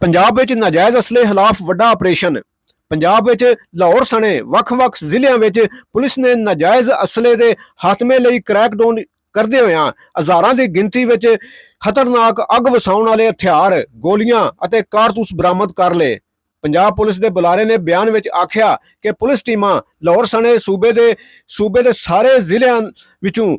ਪੰਜਾਬ ਵਿੱਚ ਨਾਜਾਇਜ਼ ਅਸਲੇ ਖਿਲਾਫ ਵੱਡਾ ਆਪਰੇਸ਼ਨ। ਪੰਜਾਬ ਵਿੱਚ ਲਾਹੌਰ ਸਣੇ ਵੱਖ-ਵੱਖ ਜ਼ਿਲ੍ਹਿਆਂ ਵਿੱਚ ਪੁਲਿਸ ਨੇ ਨਾਜਾਇਜ਼ ਅਸਲੇ ਦੇ ਖਾਤਮੇ ਲਈ ਕ੍ਰੈਕਡਾਊਨ ਕਰਦੇ ਹੋਇਆਂ ਹਜ਼ਾਰਾਂ ਦੀ ਗਿਣਤੀ ਵਿੱਚ ਖਤਰਨਾਕ ਅੱਗ ਵਸਾਉਣ ਵਾਲੇ ਹਥਿਆਰ, ਗੋਲੀਆਂ ਅਤੇ ਕਾਰਤੂਸ ਬਰਾਮਦ ਕਰ ਲਏ। ਪੰਜਾਬ ਪੁਲਿਸ ਦੇ ਬੁਲਾਰੇ ਨੇ ਬਿਆਨ ਵਿੱਚ ਆਖਿਆ ਕਿ ਪੁਲਿਸ ਟੀਮਾਂ ਲਾਹੌਰ ਸਣੇ ਸੂਬੇ ਦੇ ਸਾਰੇ ਜ਼ਿਲ੍ਹਿਆਂ ਵਿੱਚੋਂ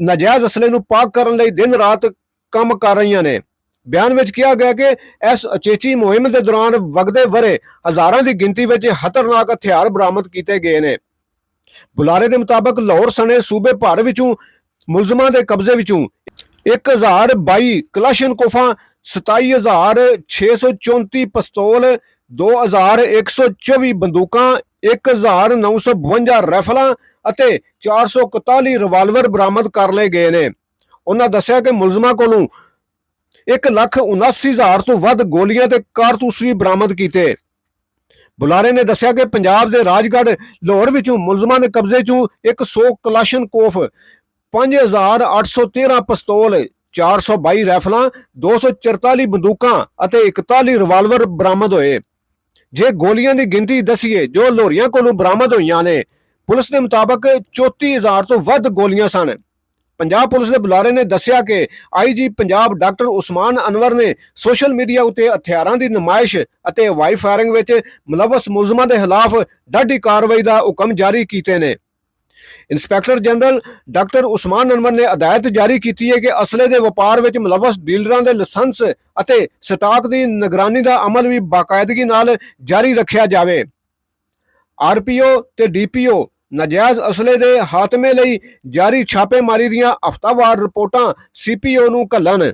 ਨਾਜਾਇਜ਼ ਅਸਲੇ ਨੂੰ ਪਾਕ ਕਰਨ ਲਈ ਦਿਨ ਰਾਤ ਕੰਮ ਕਰ ਰਹੀਆਂ ਨੇ। ਬਿਆਨ ਵਿੱਚ ਕਿਹਾ ਗਿਆ ਕਿ ਇਸ ਉਚੇਚੀ ਮੁਹਿੰਮ ਦੇ ਦੌਰਾਨ ਵਗਦੇ ਵਰੇ ਹਜ਼ਾਰਾਂ ਦੀ ਗਿਣਤੀ ਵਿੱਚ ਖਤਰਨਾਕ ਹਥਿਆਰ ਬਰਾਮਦ ਕੀਤੇ ਗਏ ਨੇ। ਬੁਲਾਰੇ ਦੇ ਮੁਤਾਬਕ ਲਾਹੌਰ ਸਣੇ ਸੂਬੇ ਭਰ ਵਿੱਚੋਂ ਮੁਲਜ਼ਮਾਂ ਦੇ ਕਬਜ਼ੇ ਵਿੱਚੋਂ 1022 ਕਲਾਸ਼ਨਕੋਫਾਂ, 27634 ਪਿਸਤੌਲ, 2124 ਬੰਦੂਕਾਂ, 1952 ਰਾਈਫਲਾਂ ਅਤੇ 441 ਰਿਵਾਲਵਰ ਬਰਾਮਦ ਕਰ ਲਏ ਗਏ ਨੇ। ਉਹਨਾਂ ਦੱਸਿਆ ਕਿ ਮੁਲਜ਼ਮਾਂ ਕੋਲੋਂ 1,79,000 ਤੋਂ ਵੱਧ ਗੋਲੀਆਂ ਤੇ ਕਾਰਤੂਸ ਵੀ ਬਰਾਮਦ ਕੀਤੇ। ਬੁਲਾਰੇ ਨੇ ਦੱਸਿਆ ਕਿ ਪੰਜਾਬ ਦੇ ਰਾਜਗੜ੍ਹ ਲਾਹੌਰ ਵਿੱਚੋਂ ਮੁਲਜ਼ਮਾਂ ਦੇ ਕਬਜ਼ੇ ਚੋਂ 100 ਕਲਾਸ਼ਨਕੋਫ, 5,813 ਪਿਸਤੌਲ, 422 ਰਾਈਫਲਾਂ, 244 ਬੰਦੂਕਾਂ ਅਤੇ 41 ਰਿਵਾਲਵਰ ਬਰਾਮਦ ਹੋਏ। ਜੇ ਗੋਲੀਆਂ ਦੀ ਗਿਣਤੀ ਦਸੀਏ ਜੋ ਲੋਰੀਆਂ ਕੋਲੋਂ ਬਰਾਮਦ ਹੋਈਆਂ ਨੇ, ਪੁਲਿਸ ਦੇ ਮੁਤਾਬਕ 34,000 ਤੋਂ ਵੱਧ ਗੋਲੀਆਂ ਸਨ। ਪੰਜਾਬ ਪੁਲਿਸ ਦੇ ਬੁਲਾਰੇ ਨੇ ਦੱਸਿਆ ਕਿ ਆਈਜੀ ਪੰਜਾਬ ਡਾਕਟਰ ਉਸਮਾਨ ਅਨਵਰ ਨੇ ਸੋਸ਼ਲ ਮੀਡੀਆ ਉੱਤੇ ਹਥਿਆਰਾਂ ਦੀ ਨੁਮਾਇਸ਼ ਅਤੇ ਹਵਾਈ ਫਾਇਰਿੰਗ ਵਿੱਚ ਮੁਲਵਸ ਮੁਲਜ਼ਮਾਂ ਦੇ ਖਿਲਾਫ ਡਾਢੀ ਕਾਰਵਾਈ ਦਾ ਹੁਕਮ ਜਾਰੀ ਕੀਤੇ ਨੇ। Inspector general doctor Usman Anwar ਨੇ ਹਦਾਇਤ ਜਾਰੀ ਕੀਤੀ ਹੈ ਕਿ ਅਸਲੇ ਦੇ ਵਪਾਰ ਵਿੱਚ ਮੁਲਵਸ ਡੀਲਰਾਂ ਦੇ ਲਾਇਸੈਂਸ ਅਤੇ ਸਟਾਕ ਦੀ ਨਿਗਰਾਨੀ ਦਾ ਅਮਲ ਵੀ ਬਾਕਾਇਦਗੀ ਨਾਲ ਜਾਰੀ ਰੱਖਿਆ ਜਾਵੇ। ਆਰਪੀਓ ਤੇ ਡੀਪੀਓ ਨਾਜਾਇਜ਼ ਅਸਲੇ ਦੇ ਖਾਤਮੇ ਲਈ ਜਾਰੀ ਛਾਪੇਮਾਰੀ ਦੀਆਂ ਹਫ਼ਤਾਵਾਰ ਰਿਪੋਰਟਾਂ ਸੀਪੀਓ ਨੂੰ ਘੱਲਣ।